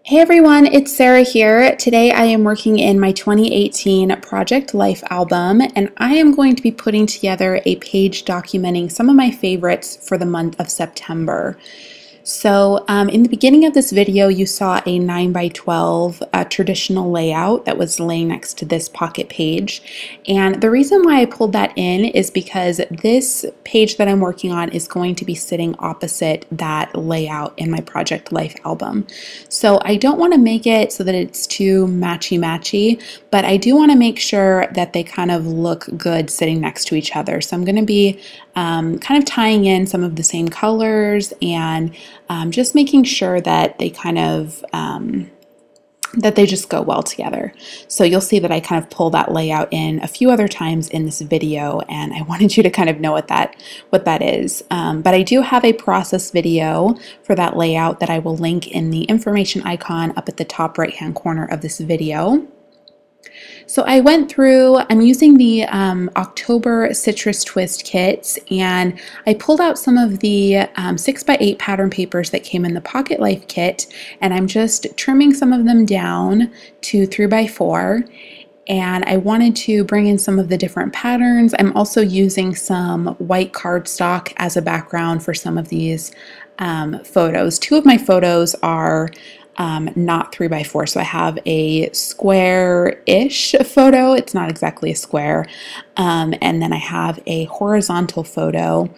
Hey everyone, it's Sarah here. Today I am working in my 2018 Project Life album, and I am going to be putting together a page documenting some of my favorites for the month of September. So in the beginning of this video, you saw a 9 by 12 traditional layout that was laying next to this pocket page. And the reason why I pulled that in is because this page that I'm working on is going to be sitting opposite that layout in my Project Life album. So I don't want to make it so that it's too matchy-matchy, but I do want to make sure that they kind of look good sitting next to each other. So I'm going to be kind of tying in some of the same colors and just making sure that they kind of that they just go well together. So you'll see that I kind of pull that layout in a few other times in this video, and I wanted you to kind of know what that is. But I do have a process video for that layout that I will link in the information icon up at the top right hand corner of this video. So I went through, I'm using the October Citrus Twist kits, and I pulled out some of the 6x8 pattern papers that came in the Pocket Life kit, and I'm just trimming some of them down to 3x4. And I wanted to bring in some of the different patterns. I'm also using some white cardstock as a background for some of these photos. Two of my photos are not 3x4, so I have a square-ish photo. It's not exactly a square, and then I have a horizontal photo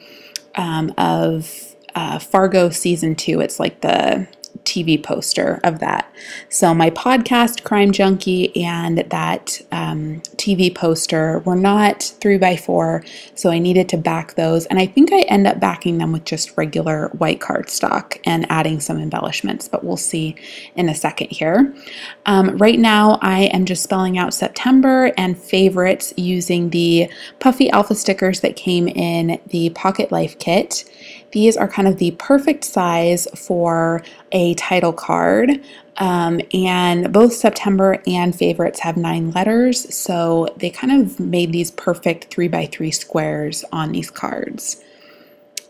of Fargo season 2. It's like the TV poster of that. So my podcast, Crime Junkie, and that TV poster were not 3x4, so I needed to back those, and I think I end up backing them with just regular white cardstock and adding some embellishments, but we'll see in a second here. Right now I am just spelling out September and favorites using the puffy alpha stickers that came in the Pocket Life kit. These are kind of the perfect size for a title card, and both September and favorites have 9 letters, so they kind of made these perfect 3x3 squares on these cards.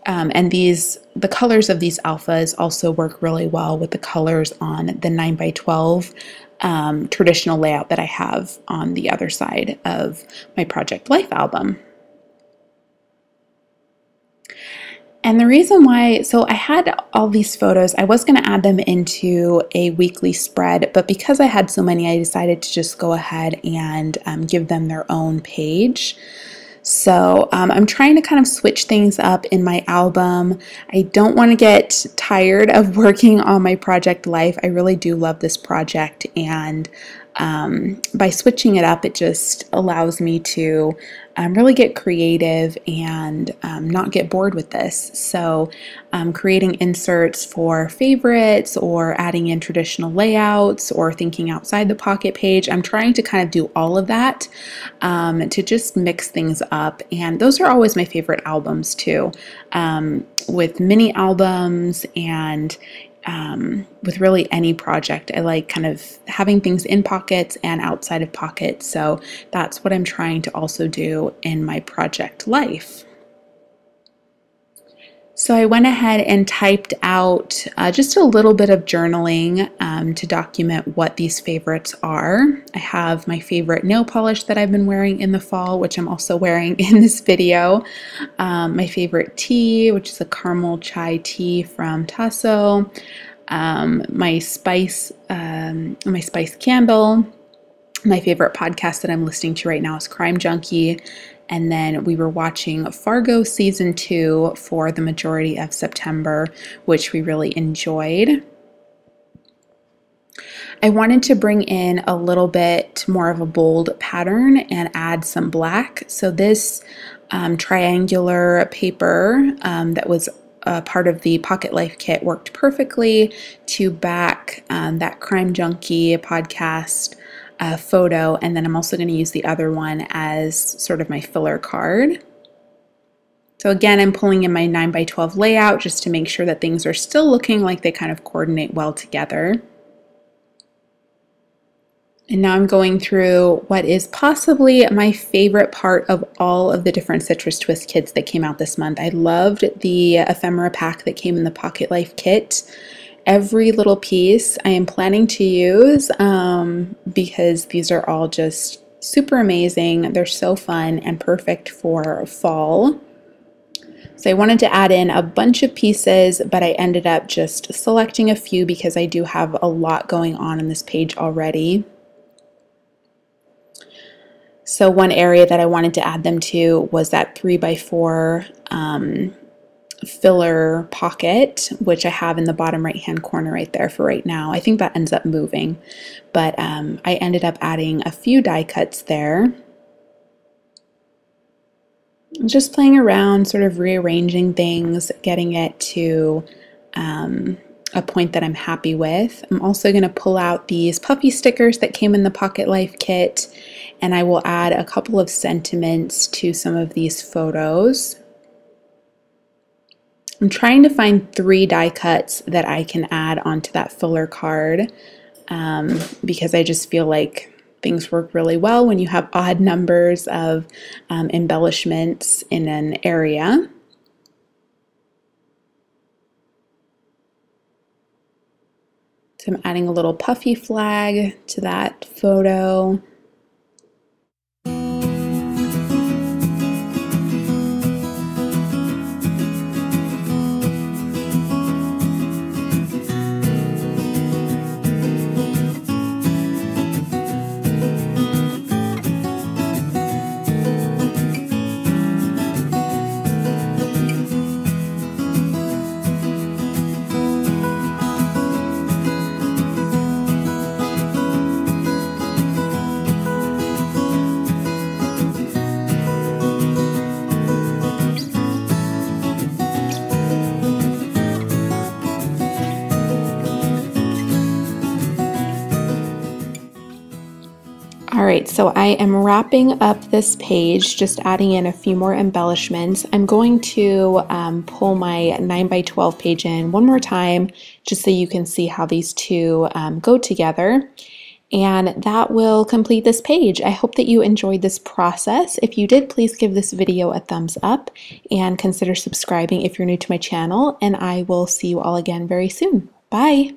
And the colors of these alphas also work really well with the colors on the 9x12 traditional layout that I have on the other side of my Project Life album. And the reason why, so I had all these photos, I was going to add them into a weekly spread, but because I had so many, I decided to just go ahead and give them their own page. So I'm trying to kind of switch things up in my album. I don't want to get tired of working on my Project Life. I really do love this project, and by switching it up, it just allows me to really get creative and not get bored with this. So creating inserts for favorites, or adding in traditional layouts, or thinking outside the pocket page, I'm trying to kind of do all of that to just mix things up. And those are always my favorite albums too, with mini albums and with really any project. I like kind of having things in pockets and outside of pockets, so that's what I'm trying to also do in my Project Life. So I went ahead and typed out just a little bit of journaling to document what these favorites are. I have my favorite nail polish that I've been wearing in the fall, which I'm also wearing in this video. My favorite tea, which is a caramel chai tea from Tasso. My spice candle. My favorite podcast that I'm listening to right now is Crime Junkie. And then we were watching Fargo season 2 for the majority of September, which we really enjoyed. I wanted to bring in a little bit more of a bold pattern and add some black. So this triangular paper that was part of the Pocket Life kit worked perfectly to back that Crime Junkie podcast photo, and then I'm also going to use the other one as sort of my filler card. So again, I'm pulling in my 9x12 layout just to make sure that things are still looking like they kind of coordinate well together. And now I'm going through what is possibly my favorite part of all of the different Citrus Twist kits that came out this month. I loved the ephemera pack that came in the Pocket Life kit. every little piece I am planning to use because these are all just super amazing. They're so fun and perfect for fall. So I wanted to add in a bunch of pieces, but I ended up just selecting a few because I do have a lot going on this page already. So one area that I wanted to add them to was that 3x4 filler pocket, which I have in the bottom right hand corner right there for right now. I think that ends up moving, but I ended up adding a few die cuts there. Just playing around, sort of rearranging things, getting it to a point that I'm happy with. I'm also going to pull out these puffy stickers that came in the Pocket Life kit, and I will add a couple of sentiments to some of these photos. I'm trying to find 3 die cuts that I can add onto that filler card because I just feel like things work really well when you have odd numbers of embellishments in an area. So I'm adding a little puffy flag to that photo. Alright, so I am wrapping up this page, just adding in a few more embellishments. I'm going to pull my 9x12 page in one more time, just so you can see how these two go together. And that will complete this page. I hope that you enjoyed this process. If you did, please give this video a thumbs up and consider subscribing if you're new to my channel, and I will see you all again very soon. Bye!